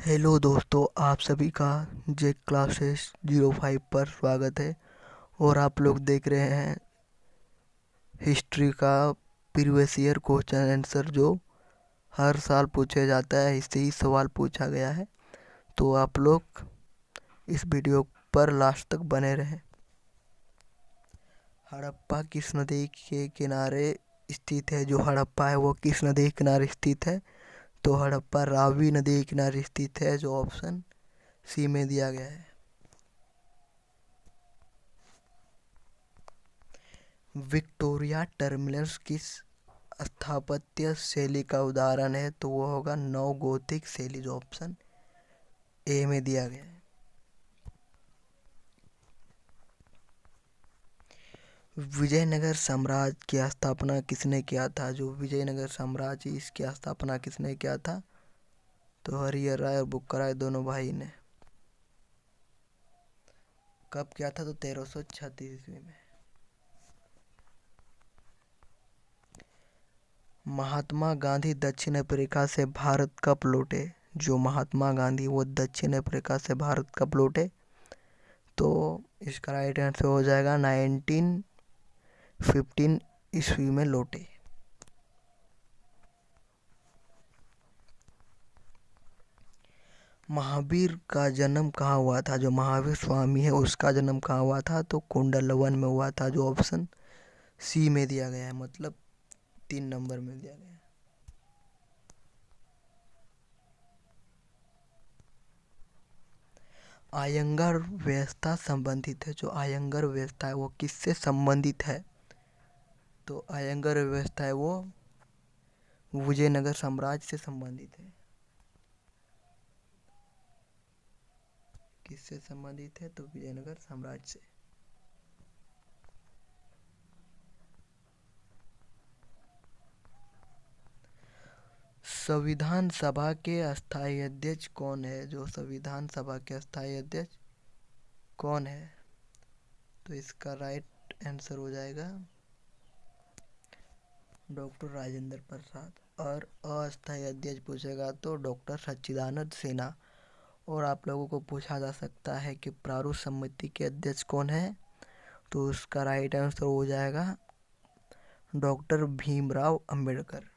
Hello दोस्तों, आप सभी का जे क्लासेस 05 पर स्वागत है। और आप लोग देख रहे हैं हिस्ट्री का प्रीवियस ईयर क्वेश्चन आंसर जो हर साल पूछा जाता है। इससे ही सवाल पूछा गया है, तो आप लोग इस वीडियो पर लास्ट तक बने रहें। हड़प्पा किस नदी के किनारे स्थित है? जो हड़प्पा है वो किस नदी के किनारे स्थित है? तो हड़प्पा रावी नदी के किनारे स्थित है, जो ऑप्शन सी में दिया गया है। विक्टोरिया टर्मिनस किस स्थापत्य शैली का उदाहरण है? तो वो होगा नव गोथिक शैली, जो ऑप्शन ए में दिया गया है। विजयनगर साम्राज्य की स्थापना किसने किया था? जो विजयनगर साम्राज्य, इसकी स्थापना किसने किया था? तो हरिहर राय और बुक्का राय दोनों भाई ने। कब किया था? तो 1336 ईस्वी में। महात्मा गांधी दक्षिण अफ्रीका से भारत कब लौटे? जो महात्मा गांधी वो दक्षिण अफ्रीका से भारत कब लौटे? तो इसका राइट आंसर हो जाएगा 1915 ईस्वी में लौटे। महावीर का जन्म कहाँ हुआ था? जो महावीर स्वामी है उसका जन्म कहाँ हुआ था? तो कुंडलवन में हुआ था, जो ऑप्शन सी में दिया गया है, मतलब 3 नंबर में दिया गया है। आयंगर व्यवस्था संबंधित है। जो आयंगर व्यवस्था है वो किससे संबंधित है? तो आयंगर व्यवस्था है वो विजयनगर साम्राज्य से संबंधित है। किससे संबंधित है? तो विजयनगर साम्राज्य से। संविधान सभा के अस्थायी अध्यक्ष कौन है? जो संविधान सभा के अस्थायी अध्यक्ष कौन है? तो इसका राइट आंसर हो जाएगा डॉक्टर राजेंद्र प्रसाद। और अस्थायी अध्यक्ष पूछेगा तो डॉक्टर सच्चिदानंद सिन्हा। और आप लोगों को पूछा जा सकता है कि प्रारूप समिति के अध्यक्ष कौन है? तो उसका राइट आंसर हो जाएगा डॉक्टर भीमराव अंबेडकर।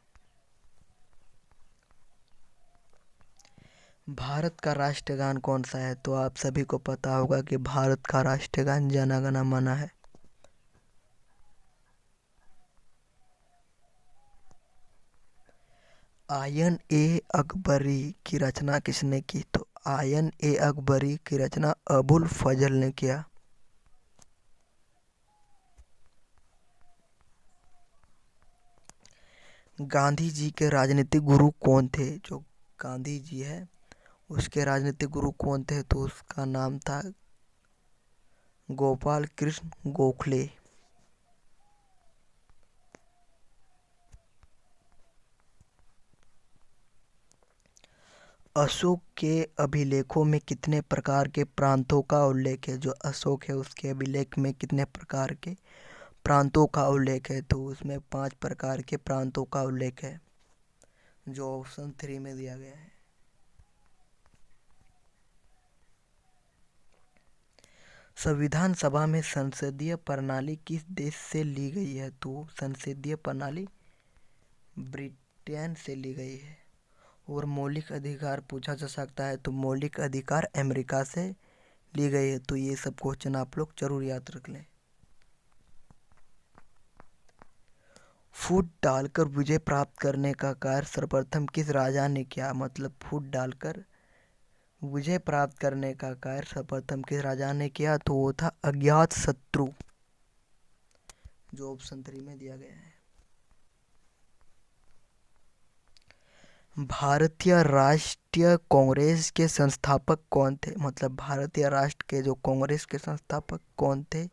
भारत का राष्ट्रगान कौन सा है? तो आप सभी को पता होगा कि भारत का राष्ट्रगान जन गण मन है। आयन ए अकबरी की रचना किसने की? तो आयन ए अकबरी की रचना अबुल फजल ने किया। गांधी जी के राजनीतिक गुरु कौन थे? जो गांधी जी है उसके राजनीतिक गुरु कौन थे? तो उसका नाम था गोपाल कृष्ण गोखले। अशोक के अभिलेखों में कितने प्रकार के प्रांतों का उल्लेख है? जो अशोक है उसके अभिलेख में कितने प्रकार के प्रांतों का उल्लेख है? तो उसमें 5 प्रकार के प्रांतों का उल्लेख है, जो ऑप्शन 3 में दिया गया है। संविधान सभा में संसदीय प्रणाली किस देश से ली गई है? तो संसदीय प्रणाली ब्रिटेन से ली गई है। और मौलिक अधिकार पूछा जा सकता है, तो मौलिक अधिकार अमेरिका से ली गई है। तो ये सब क्वेश्चन आप लोग जरूर याद रख लें। फूट डालकर विजय प्राप्त करने का कार्य सर्वप्रथम किस राजा ने किया? मतलब फूट डालकर विजय प्राप्त करने का कार्य सर्वप्रथम किस राजा ने किया? तो वो था अज्ञात शत्रु, जो ऑप्शन 3 में दिया गया है। भारतीय राष्ट्रीय कांग्रेस के संस्थापक कौन थे? मतलब भारतीय राष्ट्र के जो कांग्रेस के संस्थापक कौन थे?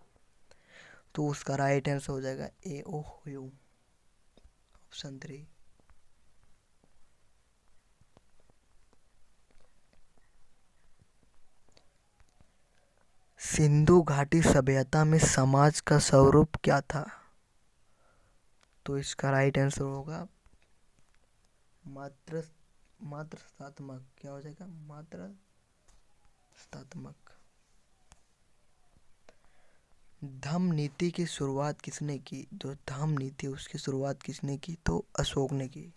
तो उसका राइट आंसर हो जाएगा ए ओ ह्यू, ऑप्शन 3। सिंधु घाटी सभ्यता में समाज का स्वरूप क्या था? तो इसका राइट आंसर होगा मात्र मात्रात्मक क्या हो जाएगा? मात्रात्मक। धम्म नीति की शुरुआत किसने की? जो धम्म नीति उसकी शुरुआत किसने की? तो अशोक ने की।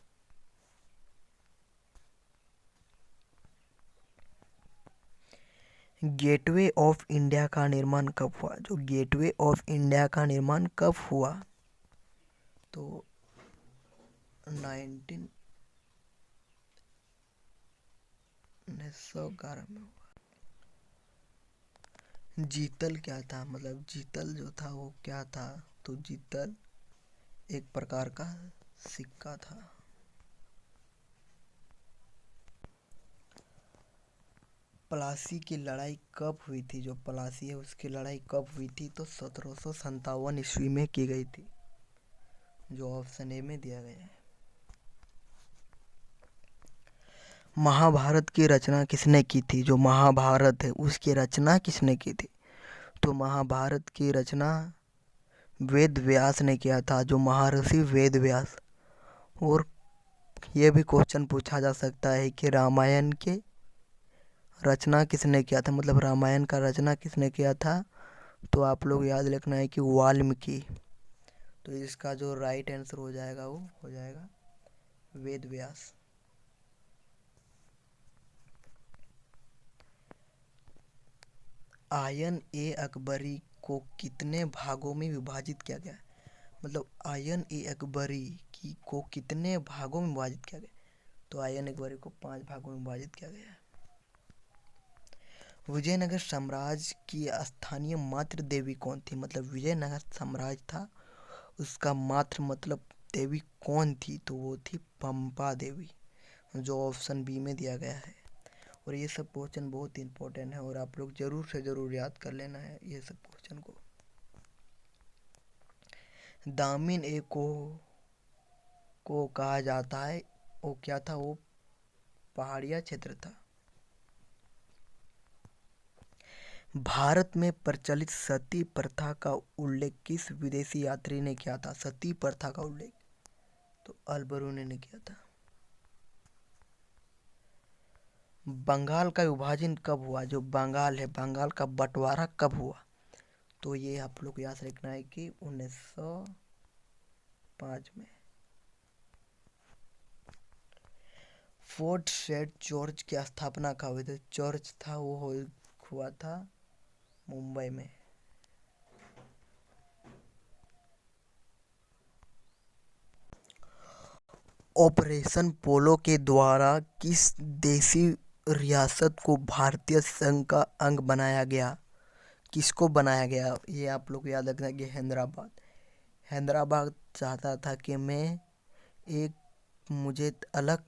गेटवे ऑफ इंडिया का निर्माण कब हुआ? जो गेटवे ऑफ इंडिया का निर्माण कब हुआ? तो 1911 में हुआ। जीतल क्या था? मतलब जीतल जो था वो क्या था? तो जीतल एक प्रकार का सिक्का था। प्लासी की लड़ाई कब हुई थी? जो प्लासी है उसकी लड़ाई कब हुई थी? तो 1757 ईस्वी में की गई थी, जो ऑप्शन ए में दिया गया है। महाभारत की रचना किसने की थी? जो महाभारत है उसकी रचना किसने की थी? तो महाभारत की रचना वेद व्यास ने किया था, जो महर्षि वेद व्यास। और ये भी क्वेश्चन पूछा जा सकता है कि रामायण के रचना किसने किया था? मतलब रामायण का रचना किसने किया था? तो आप लोग याद रखना है कि वाल्मीकि। तो इसका जो राइट आंसर हो जाएगा वो हो जाएगा वेद व्यास। आयन ए अकबरी को कितने भागों में विभाजित किया गया? मतलब आयन ए अकबरी की को कितने भागों में विभाजित किया गया? तो आयन अकबरी को 5 भागों में विभाजित किया गया है। विजयनगर साम्राज्य की स्थानीय मातृ देवी कौन थी? मतलब विजयनगर साम्राज्य था, उसका मातृ मतलब देवी कौन थी? तो वो थी पंपा देवी, जो ऑप्शन बी में दिया गया है। और ये सब क्वेश्चन बहुत इंपॉर्टेंट है और आप लोग जरूर से जरूर याद कर लेना है ये सब क्वेश्चन को। दामिन ए को कहा जाता है, वो क्या था? वो पहाड़िया क्षेत्र था। भारत में प्रचलित सती प्रथा का उल्लेख किस विदेशी यात्री ने किया था? सती प्रथा का उल्लेख तो अल-बरूनी ने किया था। बंगाल का विभाजन कब हुआ? जो बंगाल है, बंगाल का बंटवारा कब हुआ? तो ये आप लोग याद रखना है कि 1905 में। फोर्ट सेंट जॉर्ज की स्थापना कब हुई थी? चर्च था वो हुआ था मुंबई में। ऑपरेशन पोलो के द्वारा किस देशी रियासत को भारतीय संघ का अंग बनाया गया? किसको बनाया गया? ये आप लोग याद रखना कि हैदराबाद। हैदराबाद चाहता था कि मुझे अलग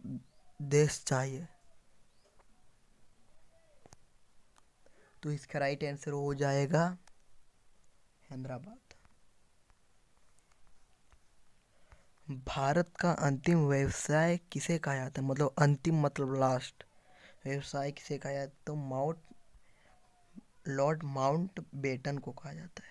देश चाहिए। तो इसका राइट आंसर हो जाएगा हैदराबाद। भारत का अंतिम व्यवसाय किसे कहा जाता है? मतलब अंतिम मतलब लास्ट व्यवसाय किसे कहा जाता है? तो लॉर्ड माउंटबेटन को कहा जाता है।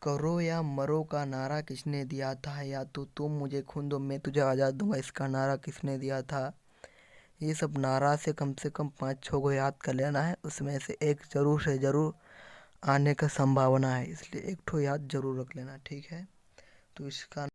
करो या मरो का नारा किसने दिया था? या तो तुम मुझे खून दो मैं तुझे आज़ाद दूंगा, इसका नारा किसने दिया था? ये सब नारा से कम 5-6 को याद कर लेना है, उसमें से एक जरूर से जरूर आने का संभावना है, इसलिए एक ठो याद जरूर रख लेना, ठीक है? तो इसका